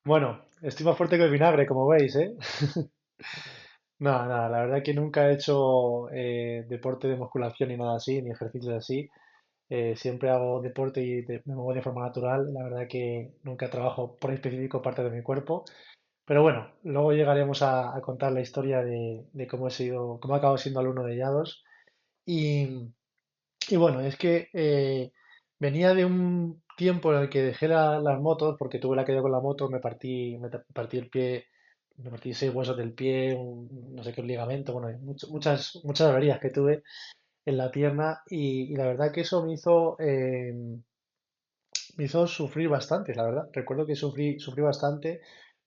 Bueno, estoy más fuerte que el vinagre, como veis, ¿eh? Nada, nada, la verdad que nunca he hecho deporte de musculación ni nada así, ni ejercicios así. Siempre hago deporte y me muevo de forma natural. La verdad que nunca trabajo por específico parte de mi cuerpo. Pero bueno, luego llegaremos a contar la historia de cómo he sido, cómo he acabado siendo alumno de Llados. Y, y bueno, es que venía de un tiempo en el que dejé las motos porque tuve la caída con la moto, partí el pie, me partí 6 huesos del pie, no sé qué, un ligamento, bueno, muchas averías que tuve en la pierna y la verdad que eso me hizo sufrir bastante, la verdad. Recuerdo que sufrí bastante,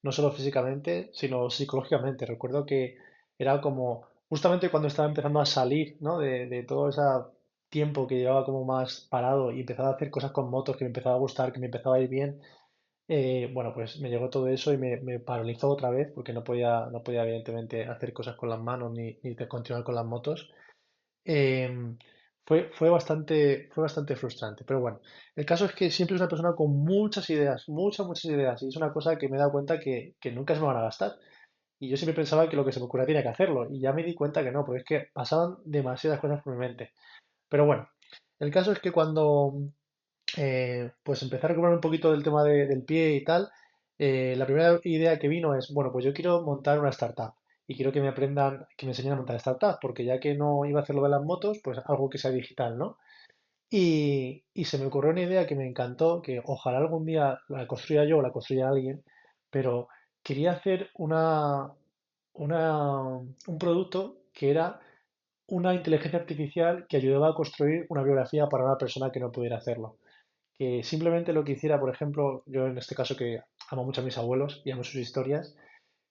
no solo físicamente, sino psicológicamente. Recuerdo que era como justamente cuando estaba empezando a salir, ¿no? De todo ese tiempo que llevaba como más parado y empezaba a hacer cosas con motos que me empezaba a gustar, que me empezaba a ir bien. Bueno, pues me llegó todo eso y me paralizó otra vez porque no podía evidentemente hacer cosas con las manos ni continuar con las motos. Em, fue bastante frustrante, pero bueno, el caso es que siempre es una persona con muchas ideas, muchas ideas, y es una cosa que me he dado cuenta que nunca se me van a gastar. Y yo siempre pensaba que lo que se me ocurría tenía que hacerlo, y ya me di cuenta que no, porque es que pasaban demasiadas cosas por mi mente. Pero bueno, el caso es que cuando pues empecé a recuperar un poquito del tema del pie y tal, la primera idea que vino es, bueno, pues yo quiero montar una startup y quiero que me aprendan, que me enseñen a montar startups, porque ya que no iba a hacer lo de las motos, pues algo que sea digital, ¿no? Y se me ocurrió una idea que me encantó, que ojalá algún día la construya yo o la construya alguien, pero quería hacer un producto que era una inteligencia artificial que ayudaba a construir una biografía para una persona que no pudiera hacerlo, que simplemente lo que hiciera, por ejemplo, yo en este caso que amo mucho a mis abuelos y amo sus historias,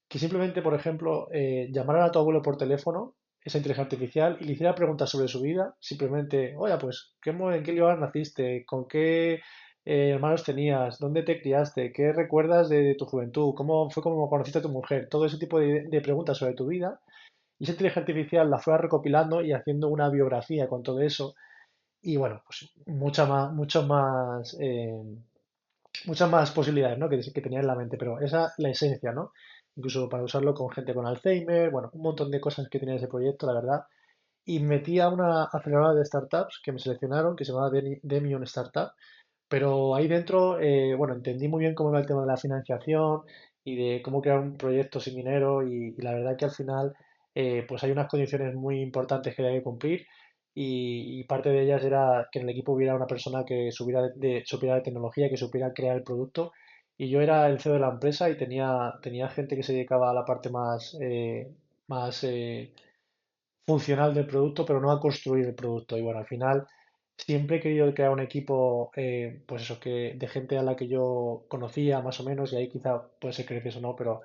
que simplemente, por ejemplo, llamaran a tu abuelo por teléfono, esa inteligencia artificial, y le hiciera preguntas sobre su vida, simplemente, oye, pues, ¿en qué lugar naciste? ¿Con qué hermanos tenías? ¿Dónde te criaste? ¿Qué recuerdas de tu juventud? ¿Cómo fue como conociste a tu mujer? Todo ese tipo de preguntas sobre tu vida. Y esa inteligencia artificial la fuera recopilando y haciendo una biografía con todo eso. Y bueno, pues muchas más posibilidades, ¿no? que tenía en la mente, pero esa es la esencia, ¿no? Incluso para usarlo con gente con Alzheimer, bueno, un montón de cosas que tenía ese proyecto, la verdad. Y metí a una aceleradora de startups que me seleccionaron, que se llamaba Demion Startup, pero ahí dentro, bueno, entendí muy bien cómo era el tema de la financiación y de cómo crear un proyecto sin dinero y la verdad que al final, pues hay unas condiciones muy importantes que hay que cumplir y parte de ellas era que en el equipo hubiera una persona que supiera de tecnología, que supiera crear el producto y yo era el CEO de la empresa y tenía gente que se dedicaba a la parte más funcional del producto, pero no a construir el producto. Y bueno, al final siempre he querido crear un equipo, pues eso, de gente a la que yo conocía más o menos, y ahí quizá puede ser que creces o no, pero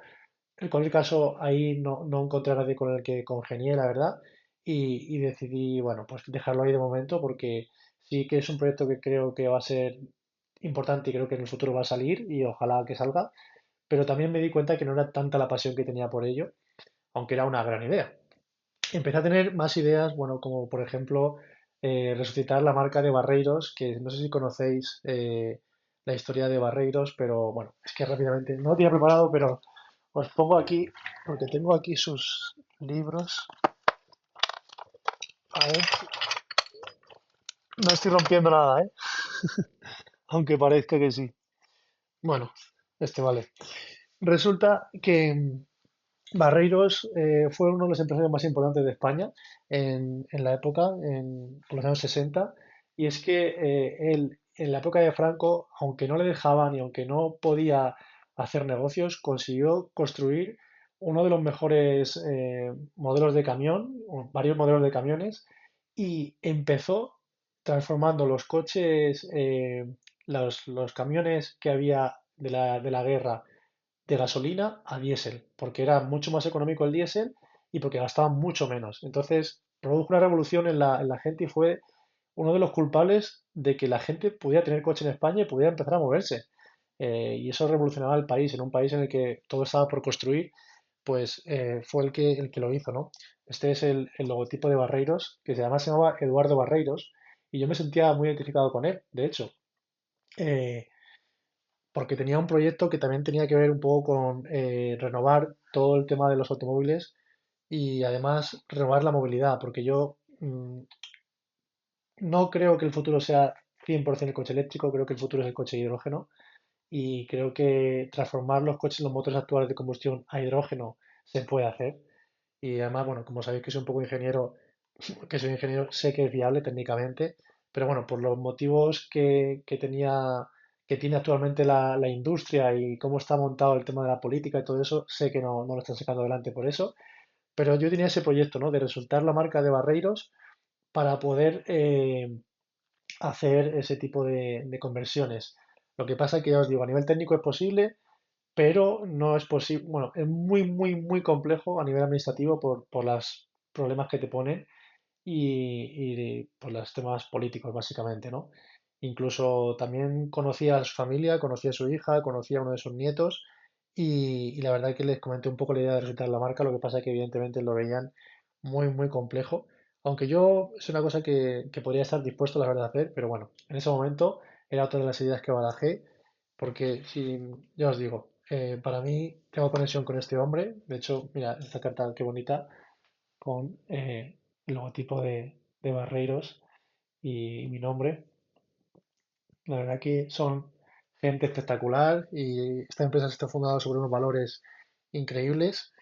en cualquier caso ahí no encontré a nadie con el que congenié, la verdad, y decidí, bueno, pues dejarlo ahí de momento porque sí que es un proyecto que creo que va a ser importante y creo que en el futuro va a salir y ojalá que salga, pero también me di cuenta que no era tanta la pasión que tenía por ello, aunque era una gran idea. Empecé a tener más ideas, bueno, como por ejemplo resucitar la marca de Barreiros, que no sé si conocéis la historia de Barreiros, pero bueno, es que rápidamente no lo tenía preparado, pero os pongo aquí, porque tengo aquí sus libros. A ver, no estoy rompiendo nada, ¿eh? Aunque parezca que sí. Bueno, vale. Resulta que Barreiros fue uno de los empresarios más importantes de España en la época, por los años 60, y es que él, en la época de Franco, aunque no le dejaban y aunque no podía hacer negocios, consiguió construir uno de los mejores modelos de camión, o varios modelos de camiones, y empezó transformando los coches, los camiones que había de la guerra de gasolina a diésel, porque era mucho más económico el diésel y porque gastaba mucho menos. Entonces, produjo una revolución en la gente y fue uno de los culpables de que la gente pudiera tener coche en España y pudiera empezar a moverse. Y eso revolucionaba el país, en un país en el que todo estaba por construir, pues fue el que lo hizo, ¿no? Este es el logotipo de Barreiros, que además se llamaba Eduardo Barreiros, y yo me sentía muy identificado con él, de hecho. Eh, porque tenía un proyecto que también tenía que ver un poco con renovar todo el tema de los automóviles y además renovar la movilidad, porque yo no creo que el futuro sea 100% el coche eléctrico, creo que el futuro es el coche de hidrógeno y creo que transformar los coches, los motores actuales de combustión a hidrógeno se puede hacer. Y además, bueno, como sabéis que soy un poco ingeniero, que soy ingeniero, sé que es viable técnicamente, pero bueno, por los motivos que tiene actualmente la industria y cómo está montado el tema de la política y todo eso, sé que no lo están sacando adelante por eso. Pero yo tenía ese proyecto, ¿no? De resultar la marca de Barreiros para poder hacer ese tipo de conversiones. Lo que pasa que ya os digo, a nivel técnico es posible, pero no es posible, bueno, es muy complejo a nivel administrativo por los problemas que te ponen y por los temas políticos, básicamente, ¿no? Incluso también conocía a su familia, conocía a su hija, conocía a uno de sus nietos y la verdad que les comenté un poco la idea de resucitar la marca, lo que pasa que evidentemente lo veían muy complejo, aunque yo es una cosa que podría estar dispuesto, la verdad, a hacer, pero bueno, en ese momento era otra de las ideas que barajé, porque si, ya os digo, para mí tengo conexión con este hombre, de hecho, mira, esta carta qué bonita, con el logotipo de Barreiros y mi nombre. La verdad que son gente espectacular y esta empresa está fundada sobre unos valores increíbles.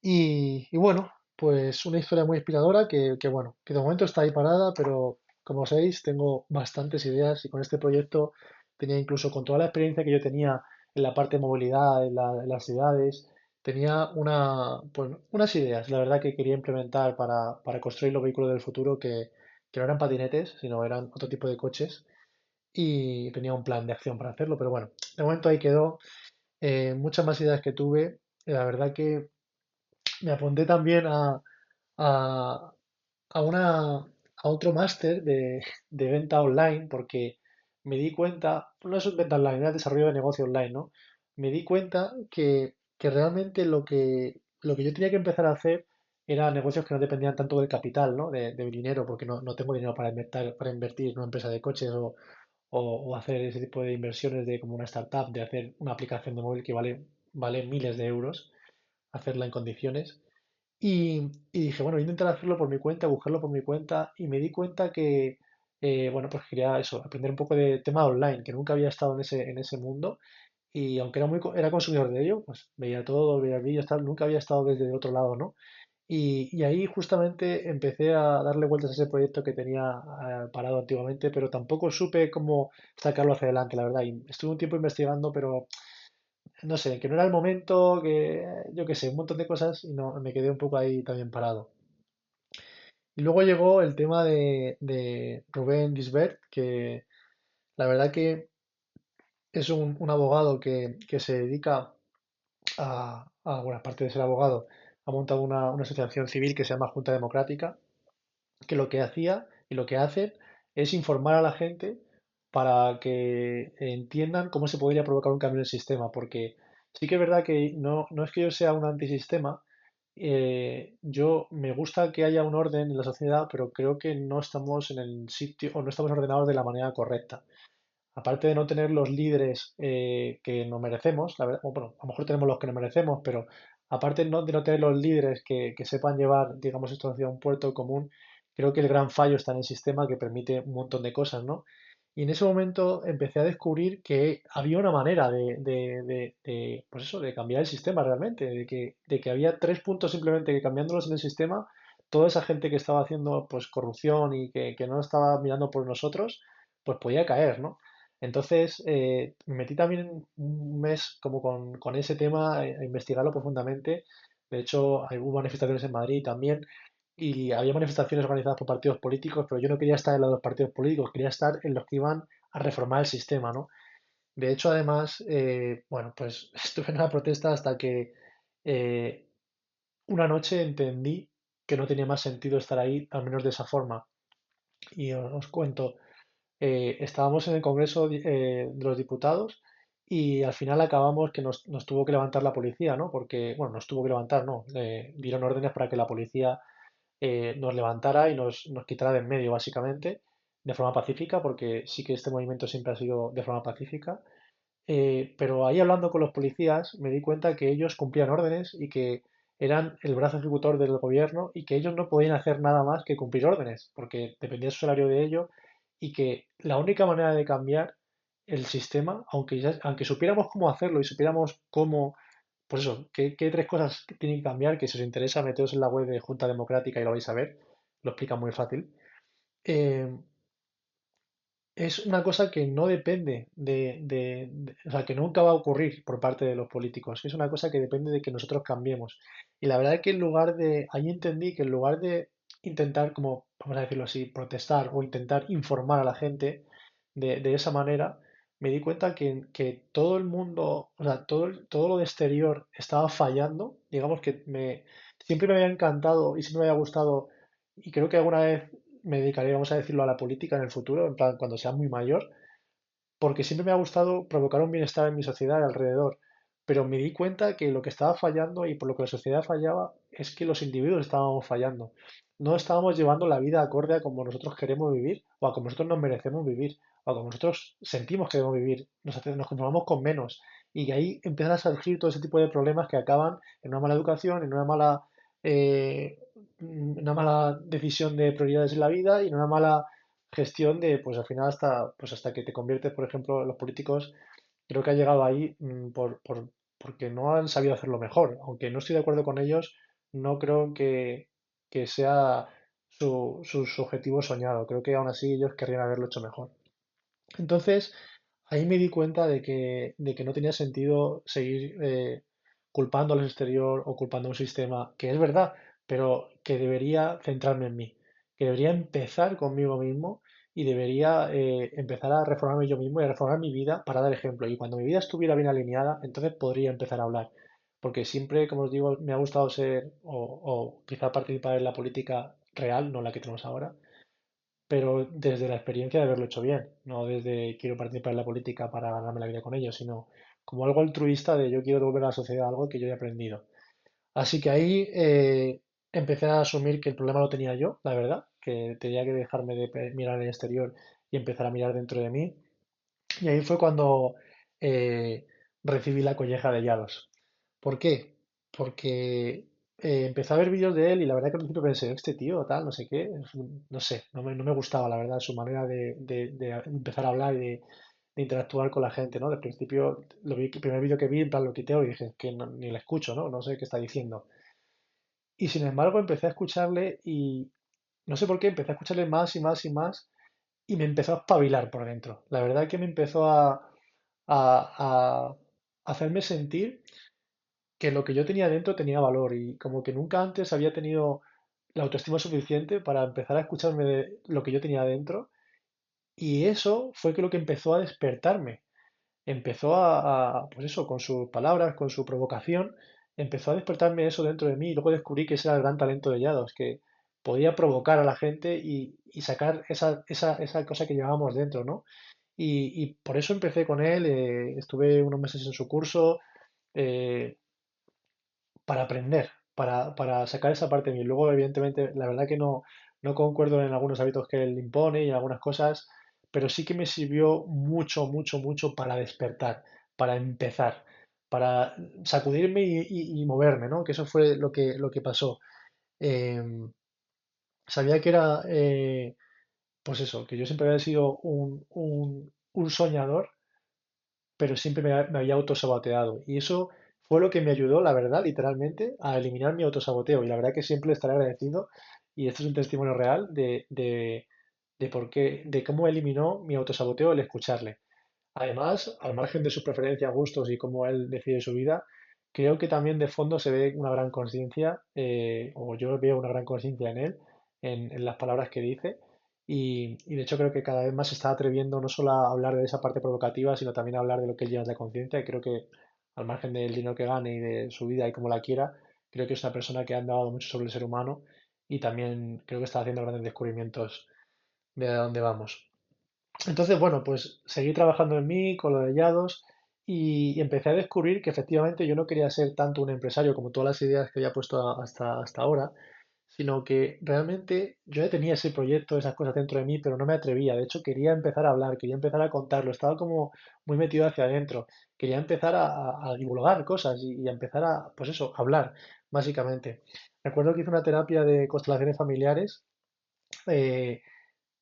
Y bueno, pues una historia muy inspiradora bueno, que de momento está ahí parada, pero como sabéis, tengo bastantes ideas y con este proyecto tenía incluso con toda la experiencia que yo tenía en la parte de movilidad, en las ciudades, tenía pues, unas ideas, la verdad, que quería implementar para construir los vehículos del futuro que no eran patinetes, sino eran otro tipo de coches y tenía un plan de acción para hacerlo, pero bueno, de momento ahí quedó. Muchas más ideas que tuve. La verdad que me apunté también a, a otro máster de venta online porque me di cuenta, no es venta online, era desarrollo de negocio online, ¿no? Me di cuenta que realmente lo que yo tenía que empezar a hacer era negocios que no dependían tanto del capital, ¿no? De mi dinero, porque no tengo dinero para invertir en una empresa de coches o hacer ese tipo de inversiones de como una startup, de hacer una aplicación de móvil que vale miles de euros, hacerla en condiciones. Y dije, bueno, voy a intentar hacerlo por mi cuenta, buscarlo por mi cuenta, y me di cuenta que, bueno, pues quería eso, aprender un poco de tema online, que nunca había estado en ese mundo, y aunque era consumidor de ello, pues veía todo, veía vídeos, tal, nunca había estado desde el otro lado, ¿no? Y ahí justamente empecé a darle vueltas a ese proyecto que tenía parado antiguamente, pero tampoco supe cómo sacarlo hacia adelante, la verdad. Y estuve un tiempo investigando, pero no sé, que no era el momento, que yo qué sé, un montón de cosas y no, me quedé un poco ahí también parado. Y luego llegó el tema de Rubén Gisbert, que la verdad que es un abogado que se dedica bueno, aparte de ser abogado, ha montado una asociación civil que se llama Junta Democrática, que lo que hacía y lo que hace es informar a la gente para que entiendan cómo se podría provocar un cambio en el sistema, porque sí que es verdad que no es que yo sea un antisistema, yo me gusta que haya un orden en la sociedad, pero creo que no estamos en el sitio o no estamos ordenados de la manera correcta. Aparte de no tener los líderes que nos merecemos, la verdad, o bueno, a lo mejor tenemos los que nos merecemos, pero aparte de no tener los líderes que sepan llevar, digamos, esto hacia un puerto común, creo que el gran fallo está en el sistema que permite un montón de cosas, ¿no? Y en ese momento empecé a descubrir que había una manera pues eso, de cambiar el sistema realmente, de que había tres puntos simplemente que cambiándolos en el sistema, toda esa gente que estaba haciendo pues corrupción y que no estaba mirando por nosotros, pues podía caer, ¿no? Entonces, me metí también un mes como con ese tema a investigarlo profundamente. De hecho, hubo manifestaciones en Madrid también y había manifestaciones organizadas por partidos políticos, pero yo no quería estar en los partidos políticos, quería estar en los que iban a reformar el sistema, ¿no? De hecho, además, bueno, pues estuve en la protesta hasta que eh, una noche entendí que no tenía más sentido estar ahí, al menos de esa forma. Y os cuento estábamos en el Congreso de los Diputados y al final acabamos que nos tuvo que levantar la policía, ¿no? Porque, bueno, nos tuvo que levantar, ¿no? Dieron órdenes para que la policía nos levantara y nos quitara de en medio, básicamente, de forma pacífica, porque sí que este movimiento siempre ha sido de forma pacífica. Pero ahí hablando con los policías me di cuenta que ellos cumplían órdenes y que eran el brazo ejecutor del gobierno y que ellos no podían hacer nada más que cumplir órdenes, porque dependía su salario de ello y que la única manera de cambiar el sistema, aunque supiéramos cómo hacerlo y supiéramos cómo, pues eso, qué tres cosas que tienen que cambiar, que si os interesa, meteos en la web de Junta Democrática y lo vais a ver, lo explica muy fácil. eh, es una cosa que no depende o sea, que nunca va a ocurrir por parte de los políticos. Es una cosa que depende de que nosotros cambiemos. Y la verdad es que ahí entendí que en lugar de intentar, como, vamos a decirlo así, protestar o intentar informar a la gente de esa manera, me di cuenta que todo el mundo, o sea, todo lo de exterior estaba fallando. Digamos que siempre me había encantado y siempre me había gustado, y creo que alguna vez me dedicaré, vamos a decirlo, a la política en el futuro, en plan, cuando sea muy mayor, porque siempre me ha gustado provocar un bienestar en mi sociedad alrededor. Pero me di cuenta que lo que estaba fallando y por lo que la sociedad fallaba es que los individuos estábamos fallando. No estábamos llevando la vida acorde a como nosotros queremos vivir o a como nosotros nos merecemos vivir o a como nosotros sentimos que debemos vivir. Nos conformamos con menos. Y ahí empiezan a surgir todo ese tipo de problemas que acaban en una mala educación, eh, una mala decisión de prioridades en la vida y en una mala gestión de, pues al final hasta que te conviertes, por ejemplo, los políticos, creo que ha llegado ahí porque no han sabido hacerlo mejor. Aunque no estoy de acuerdo con ellos, no creo que sea su objetivo soñado. Creo que aún así ellos querrían haberlo hecho mejor. Entonces, ahí me di cuenta de que no tenía sentido seguir culpando al exterior o culpando a un sistema, que es verdad, pero que debería centrarme en mí, que debería empezar conmigo mismo y debería empezar a reformarme yo mismo y a reformar mi vida para dar ejemplo. Y cuando mi vida estuviera bien alineada, entonces podría empezar a hablar. Porque siempre, como os digo, me ha gustado ser o quizá participar en la política real, no la que tenemos ahora, pero desde la experiencia de haberlo hecho bien, no desde quiero participar en la política para ganarme la vida con ello, sino como algo altruista de yo quiero devolver a la sociedad algo que yo he aprendido. Así que ahí empecé a asumir que el problema lo tenía yo, la verdad, que tenía que dejarme de mirar en el exterior y empezar a mirar dentro de mí. Y ahí fue cuando eh, recibí la colleja de Yados. ¿Por qué? Porque empecé a ver vídeos de él y la verdad que al principio pensé, este tío, tal, no sé qué, no sé, no me gustaba la verdad su manera de empezar a hablar y de interactuar con la gente, ¿no? De principio, el primer vídeo que vi, en plan lo quité y dije, que ni le escucho, ¿no? No sé qué está diciendo. Y sin embargo empecé a escucharle y no sé por qué, empecé a escucharle más y más y más y me empezó a espabilar por dentro. La verdad que me empezó a hacerme sentir que lo que yo tenía dentro tenía valor y como que nunca antes había tenido la autoestima suficiente para empezar a escucharme de lo que yo tenía dentro y eso fue que lo que empezó a despertarme. Empezó pues eso, con sus palabras, con su provocación, empezó a despertarme eso dentro de mí y luego descubrí que ese era el gran talento de Yados, que podía provocar a la gente y sacar esa cosa que llevábamos dentro, ¿no? Y por eso empecé con él, estuve unos meses en su curso eh, para aprender, para sacar esa parte de mí. Luego, evidentemente, la verdad que no concuerdo en algunos hábitos que él impone y en algunas cosas, pero sí que me sirvió mucho, mucho, mucho para despertar, para empezar, para sacudirme y moverme, ¿no? Que eso fue lo que pasó. Em, Sabía que era, pues eso, que yo siempre había sido un soñador pero siempre me había autosaboteado. Y eso fue lo que me ayudó, la verdad, literalmente, a eliminar mi autosaboteo. Y la verdad que siempre estaré agradecido, y esto es un testimonio real de por qué, de cómo eliminó mi autosaboteo el escucharle. Además, al margen de sus preferencias, gustos y cómo él decide su vida, creo que también de fondo se ve una gran conciencia, o yo veo una gran conciencia en él, en las palabras que dice, y de hecho creo que cada vez más se está atreviendo no solo a hablar de esa parte provocativa, sino también a hablar de lo que él lleva de conciencia, y creo que al margen del dinero que gane y de su vida y como la quiera, creo que es una persona que ha indagado mucho sobre el ser humano y también creo que está haciendo grandes descubrimientos de a dónde vamos. Entonces, bueno, pues seguí trabajando en mí con los hallados y empecé a descubrir que efectivamente yo no quería ser tanto un empresario como todas las ideas que había puesto hasta ahora, sino que realmente yo ya tenía ese proyecto, esas cosas dentro de mí, pero no me atrevía. De hecho, quería empezar a hablar, quería empezar a contarlo, estaba como muy metido hacia adentro. Quería empezar a divulgar cosas y a empezar a, pues eso, hablar, básicamente. Recuerdo que hice una terapia de constelaciones familiares, eh,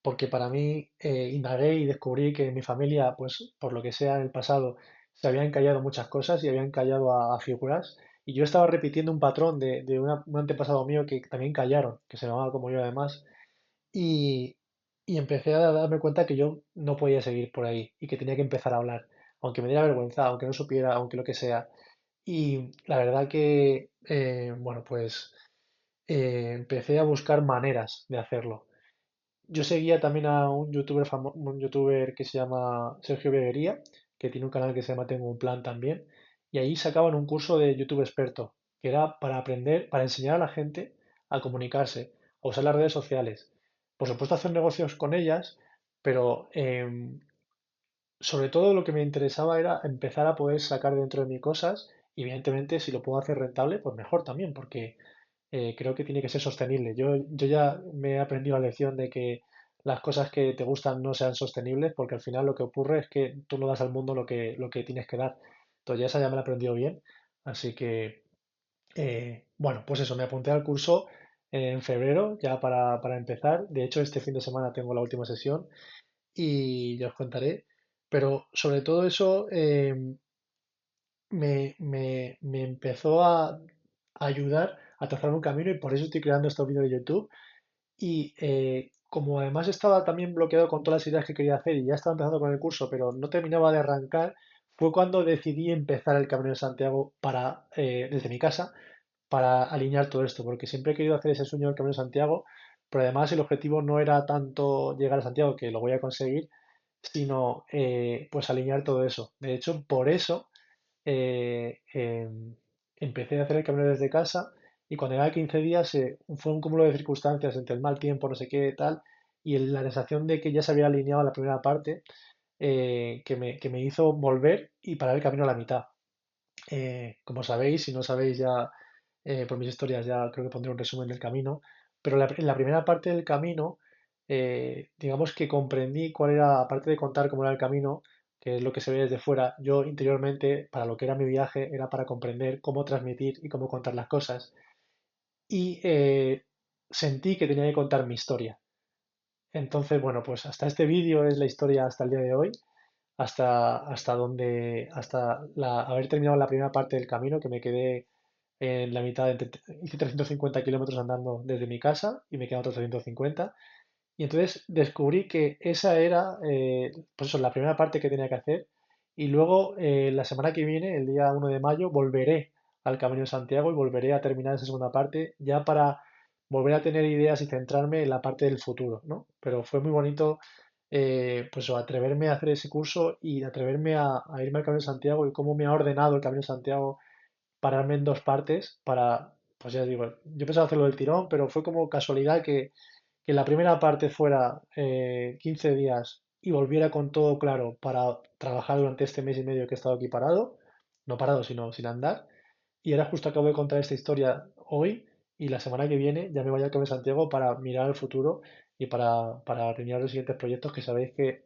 porque para mí indagué y descubrí que en mi familia, pues por lo que sea en el pasado, se habían callado muchas cosas y habían callado a figuras. Y yo estaba repitiendo un patrón de un antepasado mío que también callaron, que se llamaba como yo además. Y, y empecé a darme cuenta que yo no podía seguir por ahí y que tenía que empezar a hablar, aunque me diera vergüenza, aunque no supiera, aunque lo que sea. Y la verdad que, bueno, pues empecé a buscar maneras de hacerlo. Yo seguía también a un youtuber que se llama Sergio Beguería, que tiene un canal que se llama Tengo un Plan también, y ahí sacaban un curso de YouTube experto, que era para aprender, para enseñar a la gente a comunicarse, a usar las redes sociales. Por supuesto, hacer negocios con ellas, pero sobre todo lo que me interesaba era empezar a poder sacar dentro de mí cosas, y evidentemente si lo puedo hacer rentable, pues mejor también, porque creo que tiene que ser sostenible. Yo ya me he aprendido la lección de que las cosas que te gustan no sean sostenibles, porque al final lo que ocurre es que tú no das al mundo lo que tienes que dar. Entonces ya esa ya me la he aprendido bien. Así que, bueno, pues eso, me apunté al curso en febrero ya para empezar. De hecho, este fin de semana tengo la última sesión y ya os contaré. Pero sobre todo eso, me empezó a ayudar a trazar un camino y por eso estoy creando estos vídeos de YouTube. Y como además estaba también bloqueado con todas las ideas que quería hacer y ya estaba empezando con el curso, pero no terminaba de arrancar, fue cuando decidí empezar el Camino de Santiago desde mi casa para alinear todo esto, porque siempre he querido hacer ese sueño del Camino de Santiago, pero además el objetivo no era tanto llegar a Santiago, que lo voy a conseguir, sino pues alinear todo eso. De hecho, por eso empecé a hacer el camino desde casa y cuando llegaba 15 días fue un cúmulo de circunstancias entre el mal tiempo, no sé qué, tal, y la sensación de que ya se había alineado la primera parte que me hizo volver y parar el camino a la mitad. Como sabéis, si no sabéis ya por mis historias, ya creo que pondré un resumen del camino, pero en la primera parte del camino, digamos que comprendí cuál era, aparte de contar cómo era el camino, que es lo que se ve desde fuera, yo interiormente, para lo que era mi viaje, era para comprender cómo transmitir y cómo contar las cosas. Y sentí que tenía que contar mi historia. Entonces, bueno, pues hasta este vídeo es la historia hasta el día de hoy, haber terminado la primera parte del camino, que me quedé en la mitad, hice 350 kilómetros andando desde mi casa y me quedan otros 350. Y entonces descubrí que esa era, pues eso, la primera parte que tenía que hacer. Y luego, la semana que viene, el día 1 de mayo, volveré al Camino de Santiago y volveré a terminar esa segunda parte ya para volver a tener ideas y centrarme en la parte del futuro, ¿no? Pero fue muy bonito, pues eso, atreverme a hacer ese curso y atreverme a irme al Camino de Santiago y cómo me ha ordenado el Camino de Santiago pararme en dos partes para, pues ya digo, yo pensaba hacerlo del tirón, pero fue como casualidad que la primera parte fuera 15 días y volviera con todo claro para trabajar durante este mes y medio que he estado aquí parado, no parado, sino sin andar. Y ahora justo acabo de contar esta historia hoy y la semana que viene ya me voy a Camino de Santiago para mirar al futuro y para terminar los siguientes proyectos que sabéis que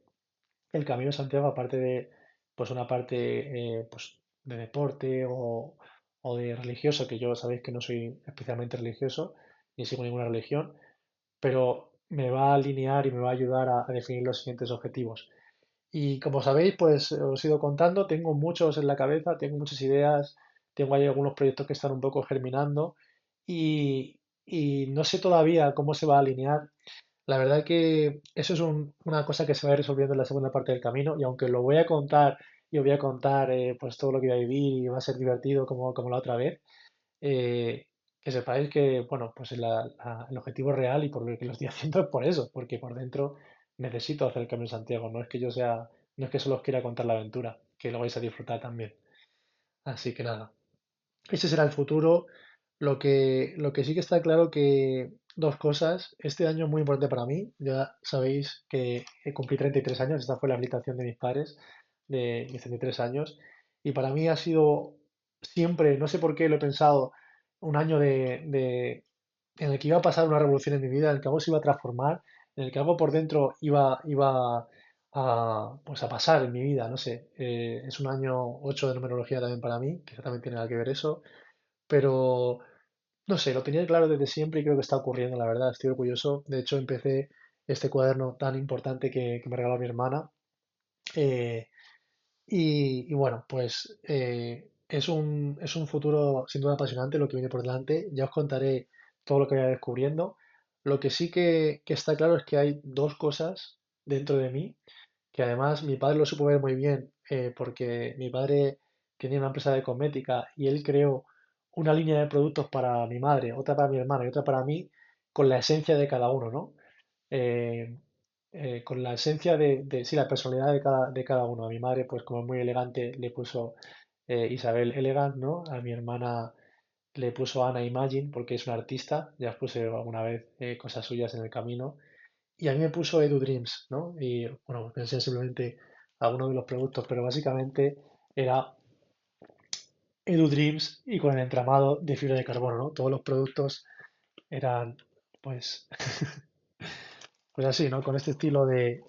el Camino de Santiago, aparte de pues una parte pues, de deporte o de religioso, que yo sabéis que no soy especialmente religioso, ni sigo ninguna religión, pero me va a alinear y me va a ayudar a definir los siguientes objetivos. Y como sabéis, pues os he ido contando, tengo muchos en la cabeza, tengo muchas ideas, tengo ahí algunos proyectos que están un poco germinando y no sé todavía cómo se va a alinear. La verdad que eso es una cosa que se va a ir resolviendo en la segunda parte del camino y aunque lo voy a contar y os voy a contar pues todo lo que voy a vivir y va a ser divertido como la otra vez, que sepáis que bueno, pues el objetivo real y por lo que lo estoy haciendo es por eso, porque por dentro necesito hacer el Camino de Santiago, no es que solo os quiera contar la aventura, que lo vais a disfrutar también. Así que nada. Ese será el futuro. Lo que sí que está claro que dos cosas. Este año es muy importante para mí. Ya sabéis que cumplí 33 años. Esta fue la habilitación de mis padres de mis 33 años. Y para mí ha sido siempre, no sé por qué lo he pensado, un año en el que iba a pasar una revolución en mi vida, en el que algo se iba a transformar, en el que algo por dentro iba pues a pasar en mi vida, no sé. Es un año 8 de numerología también para mí, que también tiene nada que ver eso, pero no sé, lo tenía claro desde siempre y creo que está ocurriendo, la verdad, estoy orgulloso. De hecho, empecé este cuaderno tan importante que me regaló mi hermana. eh, y bueno, pues es un futuro sin duda apasionante lo que viene por delante. Ya os contaré todo lo que vaya descubriendo. Lo que sí que está claro es que hay dos cosas dentro de mí, que además mi padre lo supo ver muy bien, porque mi padre tenía una empresa de cosmética y él creó una línea de productos para mi madre, otra para mi hermana y otra para mí, con la esencia de cada uno, ¿no? eh, con la esencia sí, la personalidad de cada uno. A mi madre, pues como es muy elegante, le puso Isabel Elegant, ¿no? A mi hermana le puso Ana Imagine porque es una artista, ya os puse alguna vez cosas suyas en el camino. Y a mí me puso Edu Dreams, ¿no? Y bueno, pensé simplemente algunos de los productos, pero básicamente era Edu Dreams y con el entramado de fibra de carbono, ¿no? Todos los productos eran, pues, pues así, ¿no? Con este estilo de,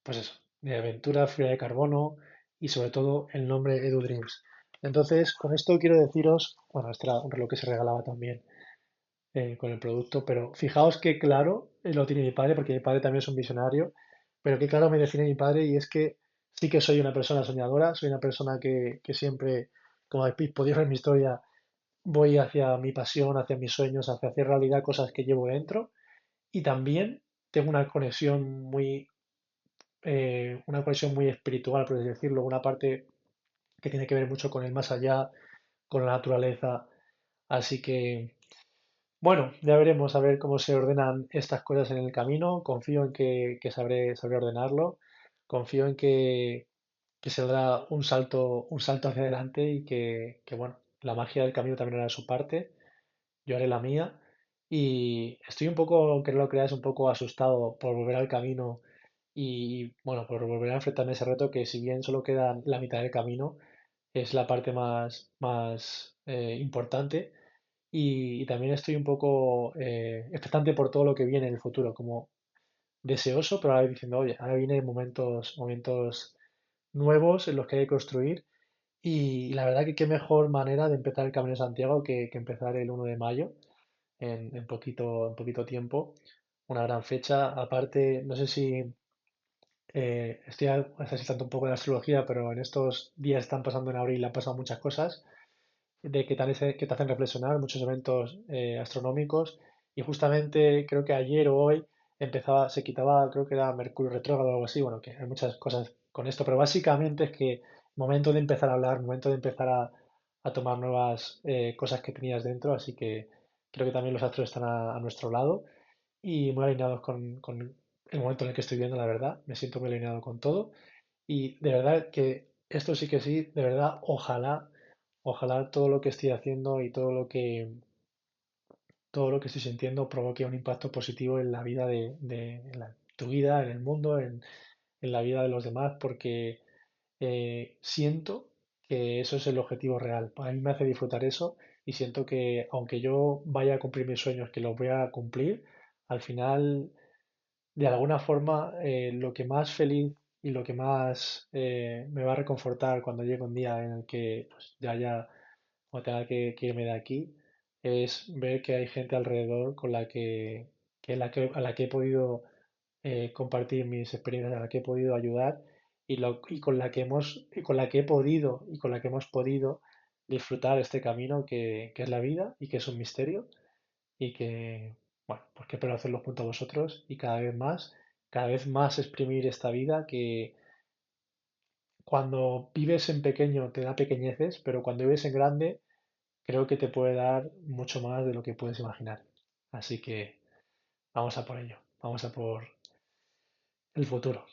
pues eso, de aventura, fibra de carbono y sobre todo el nombre Edu Dreams. Entonces, con esto quiero deciros, bueno, este era un reloj que se regalaba también con el producto, pero fijaos qué claro lo tiene mi padre, porque mi padre también es un visionario, pero qué claro me define mi padre y es que sí que soy una persona soñadora, soy una persona que siempre, como habéis podido ver en mi historia, voy hacia mi pasión, hacia mis sueños, hacia hacer realidad cosas que llevo dentro y también tengo una conexión muy espiritual, por así decirlo, una parte que tiene que ver mucho con el más allá, con la naturaleza. Así que, bueno, ya veremos a ver cómo se ordenan estas cosas en el camino. Confío en que sabré ordenarlo. Confío en que se dará un salto hacia adelante y bueno, la magia del camino también hará su parte. Yo haré la mía. Y estoy un poco, aunque no lo creas, un poco asustado por volver al camino y bueno, por volver a enfrentarme a ese reto que si bien solo queda la mitad del camino, es la parte más importante y también estoy un poco expectante por todo lo que viene en el futuro, como deseoso, pero a la vez diciendo, oye, ahora vienen momentos nuevos en los que hay que construir y la verdad que qué mejor manera de empezar el Camino de Santiago que empezar el 1 de mayo en poquito tiempo, una gran fecha. Aparte, no sé si estoy necesitando un poco de astrología, pero en estos días están pasando en abril, han pasado muchas cosas que te hacen reflexionar, muchos eventos astronómicos. Y justamente creo que ayer o hoy se quitaba, creo que era Mercurio retrógrado o algo así. Bueno, que hay muchas cosas con esto, pero básicamente es que momento de empezar a hablar, momento de empezar a tomar nuevas cosas que tenías dentro. Así que creo que también los astros están a nuestro lado y muy alineados con el momento en el que estoy viendo, la verdad. Me siento muy alineado con todo. Y de verdad que esto sí que sí, de verdad, ojalá todo lo que estoy haciendo y todo lo que estoy sintiendo provoque un impacto positivo en la vida tu vida, en el mundo, en la vida de los demás, porque siento que eso es el objetivo real. A mí me hace disfrutar eso y siento que aunque yo vaya a cumplir mis sueños, que los voy a cumplir, al final de alguna forma, lo que más feliz y lo que más me va a reconfortar cuando llegue un día en el que pues, o tenga que irme de aquí es ver que hay gente alrededor con a la que he podido compartir mis experiencias, a la que he podido ayudar y con la que con la que hemos podido disfrutar este camino que es la vida y que es un misterio y que, bueno, pues que espero hacerlo junto a vosotros y cada vez más exprimir esta vida que cuando vives en pequeño te da pequeñeces, pero cuando vives en grande creo que te puede dar mucho más de lo que puedes imaginar. Así que vamos a por ello, vamos a por el futuro.